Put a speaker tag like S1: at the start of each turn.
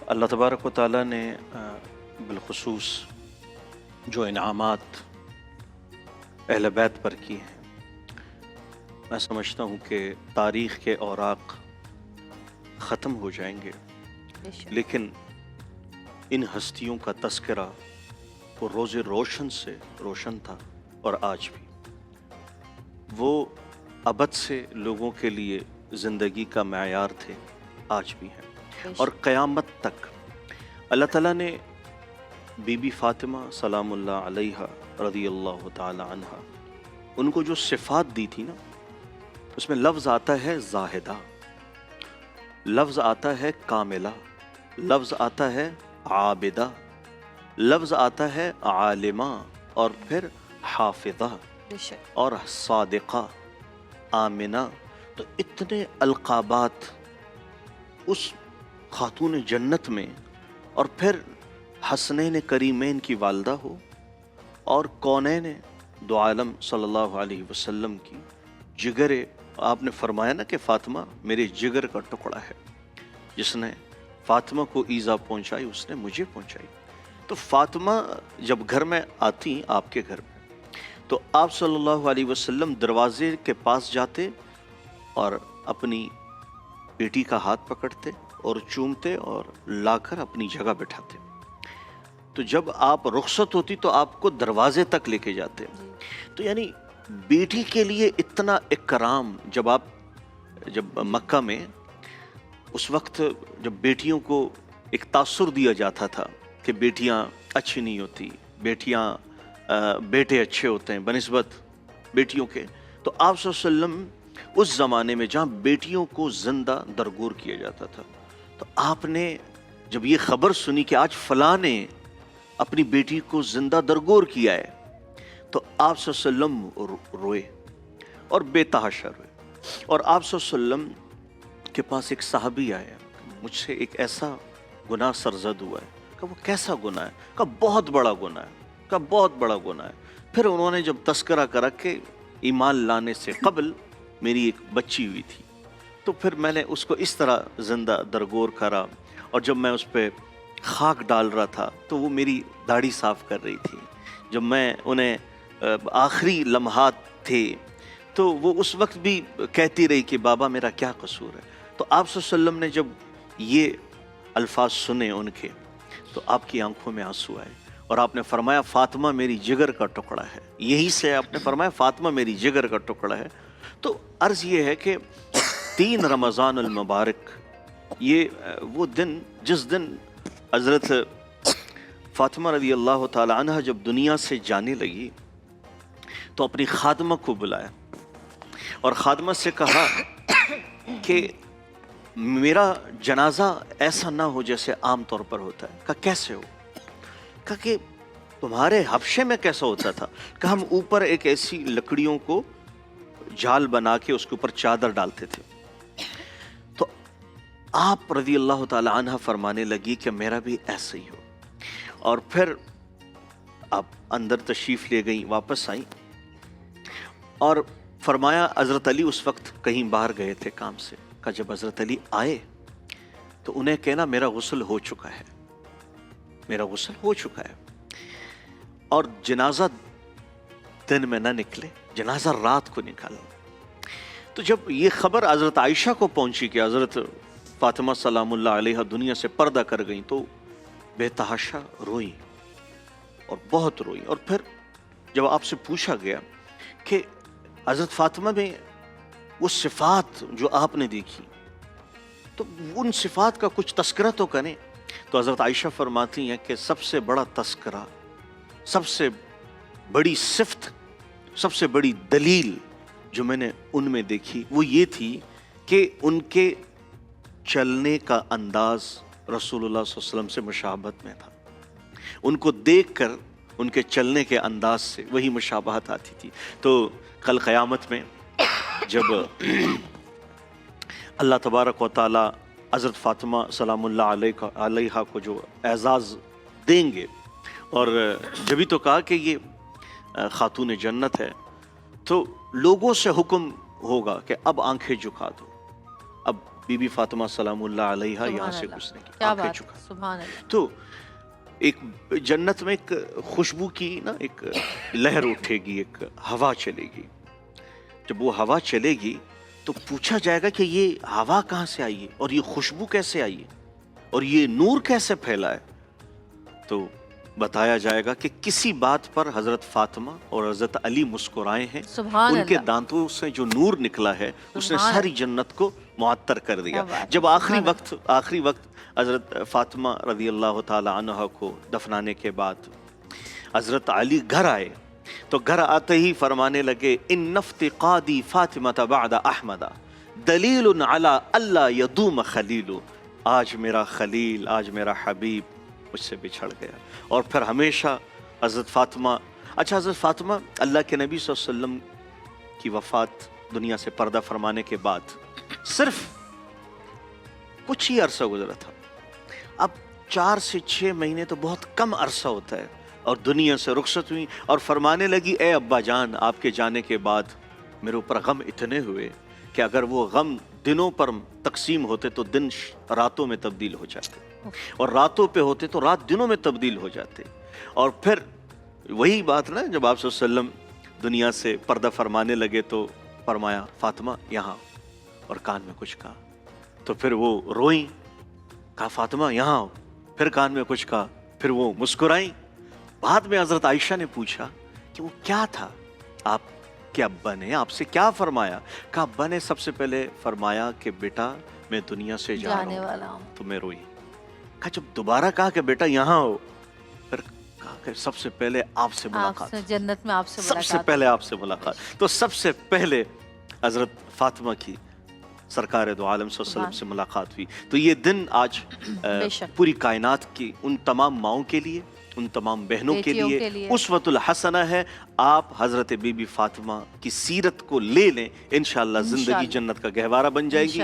S1: اللہ تبارک و تعالیٰ نے بالخصوص جو انعامات اہل بیت پر کی ہیں، میں سمجھتا ہوں کہ تاریخ کے اوراق ختم ہو جائیں گے، لیکن ان ہستیوں کا تذکرہ وہ روز روشن سے روشن تھا اور آج بھی وہ ابد سے لوگوں کے لیے زندگی کا معیار تھے، آج بھی ہیں اور قیامت تک۔ اللہ تعالیٰ نے بی بی فاطمہ سلام اللہ علیہا رضی اللہ تعالی عنہا ان کو جو صفات دی تھی نا، اس میں لفظ آتا ہے زاہدہ، لفظ آتا ہے کاملہ، لفظ آتا ہے عابدہ، لفظ آتا ہے عالمہ، اور پھر حافظہ اور صادقہ، آمنہ۔ تو اتنے القابات اس خاتون جنت میں، اور پھر حسنین کریمین کی والدہ ہو اور کونین دو عالم صلی اللہ علیہ وسلم کی جگر، آپ نے فرمایا نا کہ فاطمہ میرے جگر کا ٹکڑا ہے، جس نے فاطمہ کو ایذا پہنچائی اس نے مجھے پہنچائی۔ تو فاطمہ جب گھر میں آتی آپ کے گھر میں، تو آپ صلی اللہ علیہ وسلم دروازے کے پاس جاتے اور اپنی بیٹی کا ہاتھ پکڑتے اور چومتے اور لا کر اپنی جگہ بٹھاتے۔ تو جب آپ رخصت ہوتی تو آپ کو دروازے تک لے کے جاتے۔ تو یعنی بیٹی کے لیے اتنا اکرام، جب مکہ میں اس وقت جب بیٹیوں کو ایک تاثر دیا جاتا تھا کہ بیٹیاں اچھی نہیں ہوتی، بیٹے اچھے ہوتے ہیں بنسبت بیٹیوں کے، تو آپ صلی اللہ علیہ وسلم اس زمانے میں جہاں بیٹیوں کو زندہ درگور کیا جاتا تھا، تو آپ نے جب یہ خبر سنی کہ آج فلاں نے اپنی بیٹی کو زندہ درگور کیا ہے، تو آپ صلی اللہ علیہ وسلم روئے اور بے تحاشا روئے۔ اور آپ صلی اللہ علیہ وسلم کے پاس ایک صحابی آیا، مجھ سے ایک ایسا گناہ سرزد ہوا ہے۔ کہ وہ کیسا گناہ ہے؟ کہ بہت بڑا گناہ ہے، کہ بہت بڑا گناہ ہے۔ پھر انہوں نے جب تذکرہ کرا کہ ایمان لانے سے قبل میری ایک بچی ہوئی تھی، تو پھر میں نے اس کو اس طرح زندہ درگور کرا، اور جب میں اس پہ خاک ڈال رہا تھا تو وہ میری داڑھی صاف کر رہی تھی۔ جب میں انہیں آخری لمحات تھے تو وہ اس وقت بھی کہتی رہی کہ بابا میرا کیا قصور ہے۔ تو آپ صلی اللہ علیہ وسلم نے جب یہ الفاظ سنے ان کے، تو آپ کی آنکھوں میں آنسو آئے اور آپ نے فرمایا فاطمہ میری جگر کا ٹکڑا ہے۔ یہی سے آپ نے فرمایا فاطمہ میری جگر کا ٹکڑا ہے۔ تو عرض یہ ہے کہ 3 رمضان المبارک، یہ وہ دن جس دن حضرت فاطمہ رضی اللہ تعالی عنہ جب دنیا سے جانے لگی تو اپنی خادمہ کو بلایا اور خادمہ سے کہا کہ میرا جنازہ ایسا نہ ہو جیسے عام طور پر ہوتا ہے۔ کہا کیسے ہو؟ کہا کہ تمہارے حبشے میں کیسا ہوتا تھا؟ کہ ہم اوپر ایک ایسی لکڑیوں کو جال بنا کے اس کے اوپر چادر ڈالتے تھے۔ تو آپ رضی اللہ تعالی عنہ فرمانے لگی کہ میرا بھی ایسا ہی ہو، اور پھر آپ اندر تشریف لے گئیں، واپس آئیں اور فرمایا حضرت علی اس وقت کہیں باہر گئے تھے کام سے۔ کہ جب حضرت علی آئے تو انہیں کہنا میرا غسل ہو چکا ہے، میرا غسل ہو چکا ہے، اور جنازہ دن میں نہ نکلے، جنازہ رات کو نکالا۔ تو جب یہ خبر حضرت عائشہ کو پہنچی کہ حضرت فاطمہ سلام اللہ علیہ دنیا سے پردہ کر گئیں، تو بے تحاشا روئیں اور بہت روئیں۔ اور پھر جب آپ سے پوچھا گیا کہ حضرت فاطمہ میں وہ صفات جو آپ نے دیکھی، تو ان صفات کا کچھ تذکرہ تو کریں۔ تو حضرت عائشہ فرماتی ہیں کہ سب سے بڑا تذکرہ، سب سے بڑی صفت، سب سے بڑی دلیل جو میں نے ان میں دیکھی وہ یہ تھی کہ ان کے چلنے کا انداز رسول اللہ صلی اللہ علیہ وسلم سے مشابہت میں تھا۔ ان کو دیکھ کر ان کے چلنے کے انداز سے وہی مشابہت آتی تھی۔ تو کل قیامت میں جب اللہ تبارک و تعالی حضرت فاطمہ سلام اللہ علیہ کو جو اعزاز دیں گے، اور جبھی تو کہا کہ یہ خاتون جنت ہے، تو لوگوں سے حکم ہوگا کہ اب آنکھیں جھکا دو، اب بی بی فاطمہ سلام اللہ علیہا
S2: سبحان
S1: یہاں سے
S2: اللہ،
S1: گزریں گی،
S2: کیا
S1: آنکھیں
S2: بات،
S1: چکا.
S2: سبحان اللہ.
S1: تو ایک جنت میں ایک خوشبو کی نا ایک لہر اٹھے گی، ایک ہوا چلے گی. جب وہ ہوا چلے گی تو پوچھا جائے گا کہ یہ ہوا کہاں سے آئی ہے اور یہ خوشبو کیسے آئی ہے اور یہ نور کیسے پھیلا ہے. تو بتایا جائے گا کہ کسی بات پر حضرت فاطمہ اور حضرت علی مسکرائے ہیں،
S2: سبحان
S1: ان کے
S2: اللہ،
S1: دانتوں سے جو نور نکلا ہے اس نے
S2: سبحان
S1: ساری
S2: اللہ.
S1: جنت کو معطر کر دیا.
S2: کیا بات ہے،
S1: جب
S2: سبحان
S1: آخری وقت حضرت فاطمہ رضی اللہ تعالی عنہ کو دفنانے کے بعد حضرت علی گھر آئے تو گھر آتے ہی فرمانے لگے ان افتقادی فاطمہ بعد احمد دلیل علی اللہ یدوم خلیل. آج میرا خلیل، آج میرا حبیب مجھ سے بچھڑ گیا. اور پھر ہمیشہ حضرت فاطمہ، اچھا حضرت فاطمہ اللہ کے نبی صلی اللہ علیہ وسلم کی وفات دنیا سے پردہ فرمانے کے بعد صرف کچھ ہی عرصہ گزرا تھا. اب 4 سے 6 مہینے تو بہت کم عرصہ ہوتا ہے، اور دنیا سے رخصت ہوئی اور فرمانے لگی اے ابا جان، آپ کے جانے کے بعد میرے اوپر غم اتنے ہوئے کہ اگر وہ غم دنوں پر تقسیم ہوتے تو دن راتوں میں تبدیل ہو جاتے، اور راتوں پہ ہوتے تو رات دنوں میں تبدیل ہو جاتے. اور پھر وہی بات نا، جب آپ صلی اللہ علیہ وسلم دنیا سے پردہ فرمانے لگے تو فرمایا فاطمہ یہاں، اور کان میں کچھ کہا تو پھر وہ روئیں، کہا فاطمہ یہاں، پھر کان میں کچھ کہا، پھر وہ مسکرائیں. بعد میں حضرت عائشہ نے پوچھا کہ وہ کیا تھا، آپ کے ابا نے آپ سے کیا فرمایا؟ کہا ابا نے سب سے پہلے فرمایا کہ بیٹا میں دنیا سے
S2: جانے والا ہوں.
S1: تو میں روئی. کہا جب دوبارہ کہا کہ بیٹا یہاں ہو، پھر کہا کہ سب سے پہلے آپ سے
S2: آپ
S1: ملاقات،
S2: سے جنت میں آپ سے
S1: سب سے
S2: ملاقات.
S1: پہلے آپ سے ملاقات. تو سب سے پہلے حضرت فاطمہ کی سرکار دو عالم صلی اللہ علیہ وسلم سے ملاقات ہوئی. تو یہ دن آج
S2: بے شک
S1: پوری کائنات کی ان تمام ماؤں کے لیے، ان تمام بہنوں کے
S2: بیٹیوں کے
S1: لیے
S2: لیے
S1: اسوۃ الحسنہ ہے. آپ حضرت بی بی فاطمہ کی سیرت کو لے لیں، انشاءاللہ زندگی
S2: انشاءاللہ.
S1: جنت کا گہوارہ بن جائے گی.